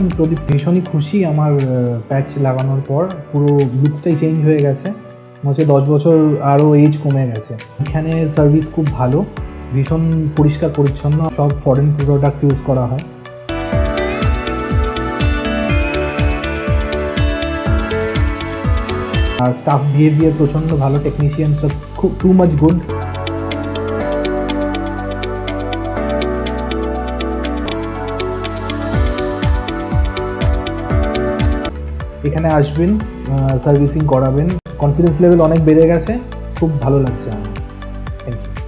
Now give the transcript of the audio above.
আমি প্রদীপ ভীষণই খুশি আমার প্যাচ লাগানোর পর পুরো লুকসটাই চেঞ্জ হয়ে গেছে, হচ্ছে 10 বছর আরও এজ কমে গেছে। এখানে সার্ভিস খুব ভালো, ভীষণ পরিষ্কার পরিচ্ছন্ন, সব ফরেন প্রোডাক্টস ইউজ করা হয়। আর স্টাফ বিহেভিয়ার প্রচণ্ড ভালো, টেকনিশিয়ান সব খুব টু মাচ গুড। এখানে আসবেন, সার্ভিসিং করাবেন, কনফিডেন্স লেভেল অনেক বেড়ে গেছে, খুব ভালো লাগছে আমার। Thank you.